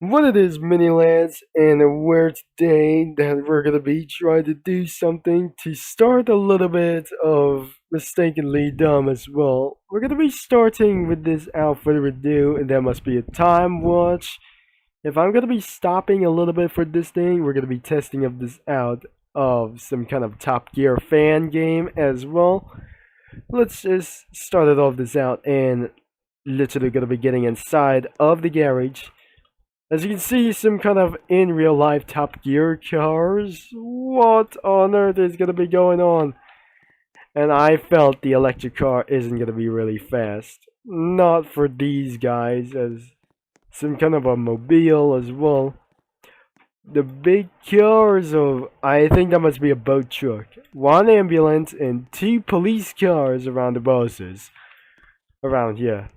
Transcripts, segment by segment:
What it is, mini lads, and where today that we're gonna be trying to do something to start a little bit of mistakenly dumb as well. We're gonna be starting with this without further ado, and that must be a time watch. If I'm gonna be stopping a little bit for this thing, we're gonna be testing of this out of some kind of Top Gear fan game as well. Let's just start it off this out and literally gonna be getting inside of the garage. As you can see, some kind of in real life Top Gear cars. What on earth is gonna be going on? And I felt the electric car isn't gonna be really fast. Not for these guys, as some kind of a mobile as well. The big cars of, I think that must be a boat truck. One ambulance and two police cars around the buses. Around here.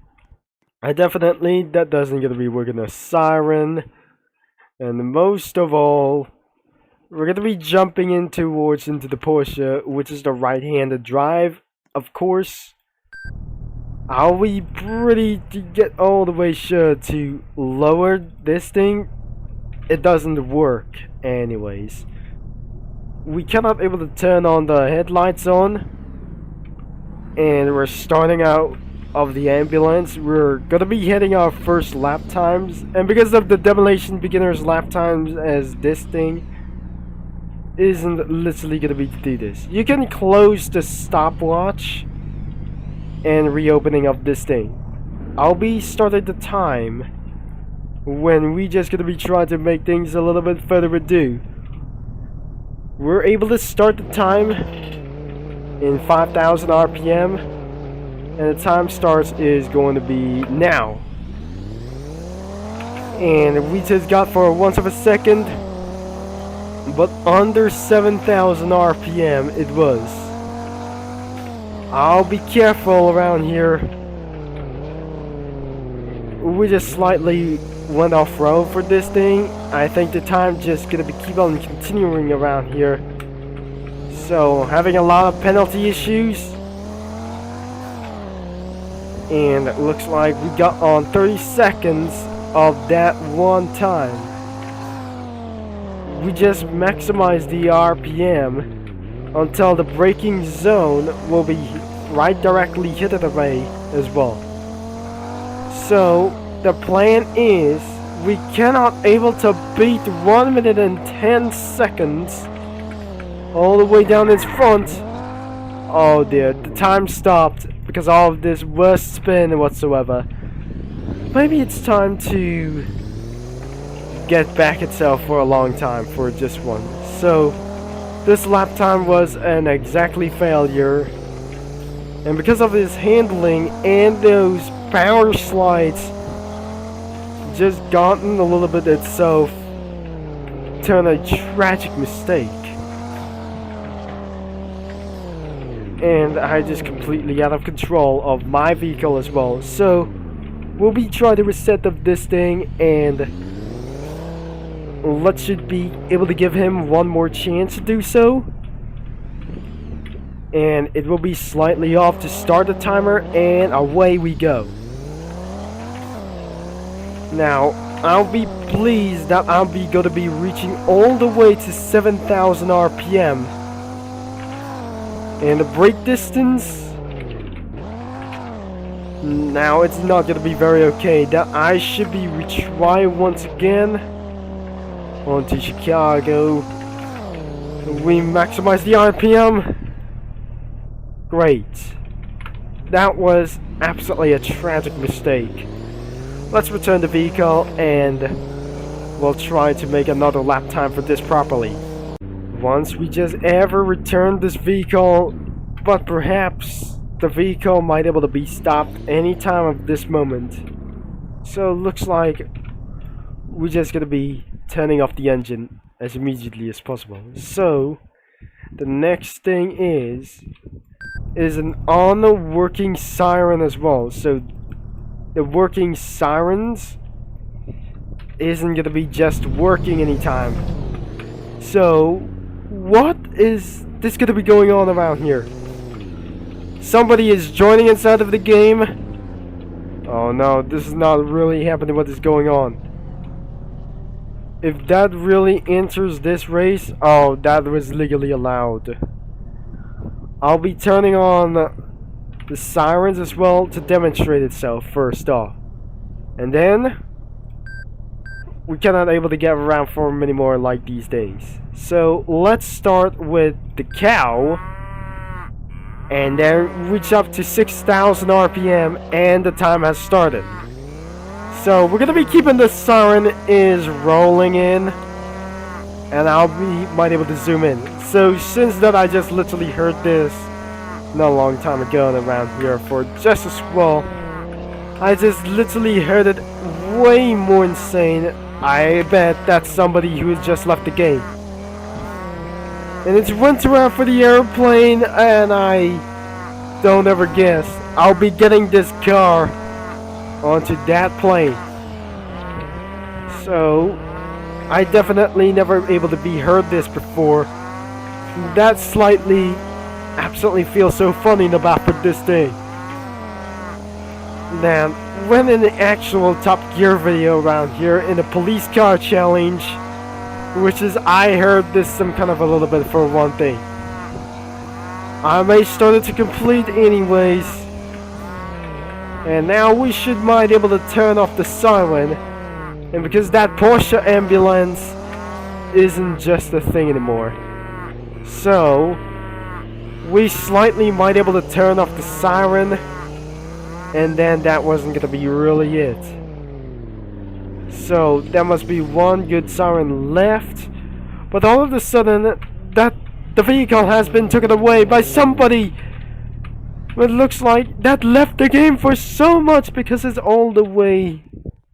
That doesn't gonna be working a siren. And most of all, we're gonna be jumping in towards into the Porsche, which is the right-handed drive, of course. I'll be pretty to get all the way sure to lower this thing. It doesn't work anyways. We cannot able to turn on the headlights on. And we're starting out of the ambulance. We're gonna be hitting our first lap times, and because of the demolition beginners lap times, as this thing isn't literally gonna be to do this. You can close the stopwatch and reopening of this thing. I'll be starting the time when we just gonna be trying to make things a little bit further ado. We're able to start the time in 5,000 RPM. And the time starts is going to be now. And we just got for once of a second, but under 7,000 RPM it was. I'll be careful around here. We just slightly went off road for this thing. I think the time just gonna be keep on continuing around here. So having a lot of penalty issues. And it looks like we got on 30 seconds of that one time. We just maximized the RPM until the braking zone will be right directly hit it away as well. So the plan is we cannot able to beat 1 minute and 10 seconds all the way down its front. Oh dear, the time stopped because all of this worst spin whatsoever. Maybe it's time to get back itself for a long time for just one. So this lap time was an exactly failure, and because of his handling and those power slides just gotten a little bit itself turned a tragic mistake. And I just completely out of control of my vehicle as well. So we'll be trying to reset of this thing, and let's should be able to give him one more chance to do so. And it will be slightly off to start the timer, and away we go. Now I'll be pleased that I'll be going to be reaching all the way to 7,000 RPM. And the brake distance, now it's not gonna be very okay. That I should be retry once again. On to Chicago. We maximize the RPM. Great. That was absolutely a tragic mistake. Let's return the vehicle and we'll try to make another lap time for this properly. Once we just ever return this vehicle, but perhaps the vehicle might able to be stopped any time of this moment. So it looks like we're just gonna be turning off the engine as immediately as possible. So the next thing is an on the working siren as well. So the working sirens isn't gonna be just working anytime. So what is this gonna be going on around here? Somebody is joining inside of the game. Oh no, this is not really happening what is going on. If that really enters this race, oh, that was legally allowed. I'll be turning on the sirens as well to demonstrate itself first off. And then we cannot able to get around for many more like these days. So let's start with the cow and then reach up to 6,000 RPM and the time has started. So we're gonna be keeping the siren is rolling in and I'll might able to zoom in. So since that I just literally heard this not a long time ago around here for just as well, I just literally heard it way more insane. I bet that's somebody who has just left the game. And it's went around for the airplane and I don't ever guess I'll be getting this car onto that plane. So I definitely never able to be heard this before. That slightly absolutely feels so funny about for this thing. Now, when in the actual TopGear video around here in the police car challenge, which is I heard this some kind of a little bit for one thing. I may started to complete anyways. And now we should might able to turn off the siren. And because that Porsche ambulance isn't just a thing anymore. So we slightly might able to turn off the siren. And then that wasn't gonna be really it. So there must be one good siren left. But all of a sudden that the vehicle has been taken away by somebody. It looks like that left the game for so much because it's all the way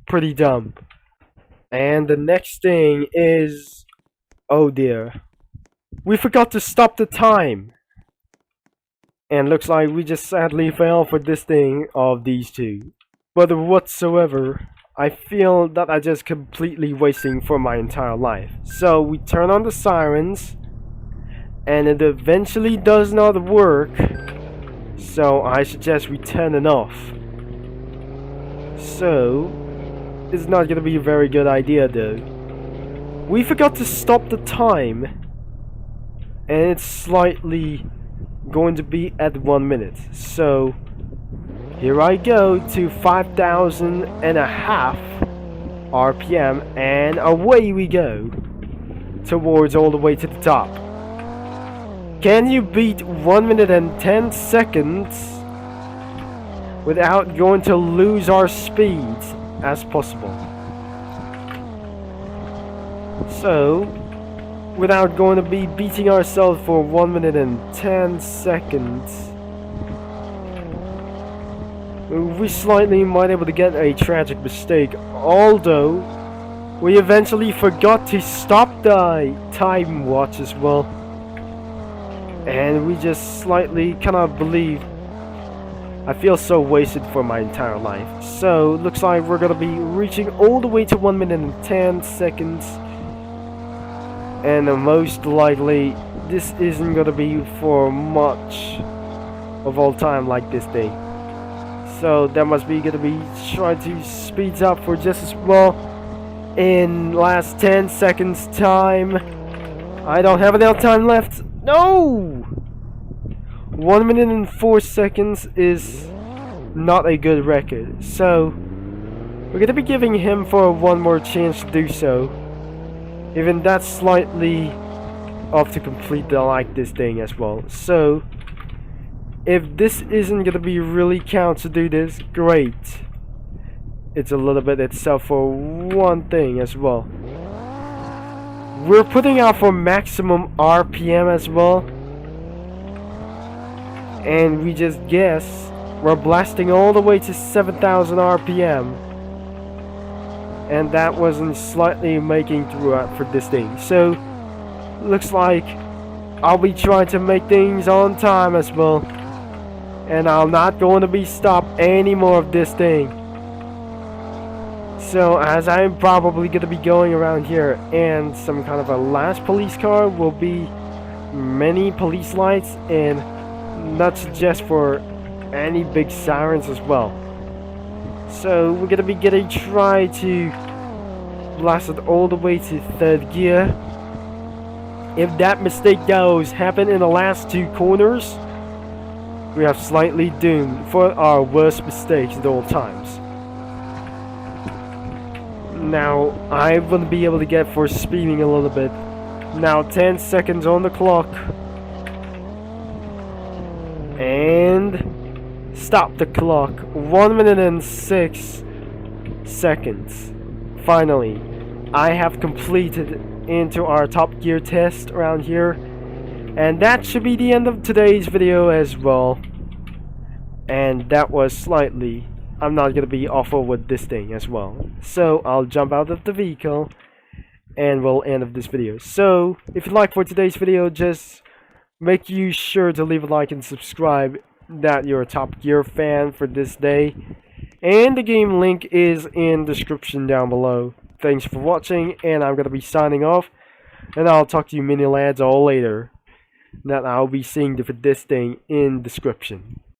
pretty dumb. And the next thing is, oh dear, we forgot to stop the time. And looks like we just sadly fell for this thing of these two. But whatsoever, I feel that I just completely wasting for my entire life. So we turn on the sirens and it eventually does not work. So I suggest we turn it off. So it's not gonna be a very good idea though. We forgot to stop the time and it's slightly going to be at 1 minute. So here I go to 5,000 and a half RPM and away we go towards all the way to the top. Can you beat 1 minute and 10 seconds without going to lose our speed as possible? So without going to be beating ourselves for 1 minute and 10 seconds, we slightly might be able to get a tragic mistake, although we eventually forgot to stop the time watch as well. And we just slightly cannot believe. I feel so wasted for my entire life. So looks like we're gonna be reaching all the way to 1 minute and 10 seconds. And most likely this isn't gonna be for much of all time like this day. So that must be gonna be trying to speed up for just as well in last 10 seconds time. I don't have enough time left. No! 1 minute and 4 seconds is not a good record. So we're gonna be giving him for one more chance to do so. Even that's slightly off to complete the like this thing as well. So if this isn't gonna be really count to do this, great. It's a little bit itself for one thing as well. We're putting out for maximum RPM as well. And we just guess we're blasting all the way to 7,000 RPM. And that wasn't slightly making through for this thing. So looks like I'll be trying to make things on time as well. And I'm not going to be stopped any more of this thing. So as I'm probably going to be going around here and some kind of a last police car will be many police lights and not just for any big sirens as well. So we're going to be getting try to blasted all the way to 3rd gear. If that mistake goes happen in the last 2 corners, we have slightly doomed for our worst mistakes at all times. Now, I will be able to get for speeding a little bit. Now 10 seconds on the clock. And stop the clock. 1 minute and 6 seconds. Finally, I have completed into our Top Gear test around here. And that should be the end of today's video as well. And that was slightly... I'm not gonna be awful with this thing as well. So I'll jump out of the vehicle and we'll end of this video. So if you like for today's video, just make you sure to leave a like and subscribe that you're a Top Gear fan for this day. And the game link is in the description down below. Thanks for watching, and I'm gonna be signing off. And I'll talk to you mini lads all later. That I'll be seeing for this thing in description.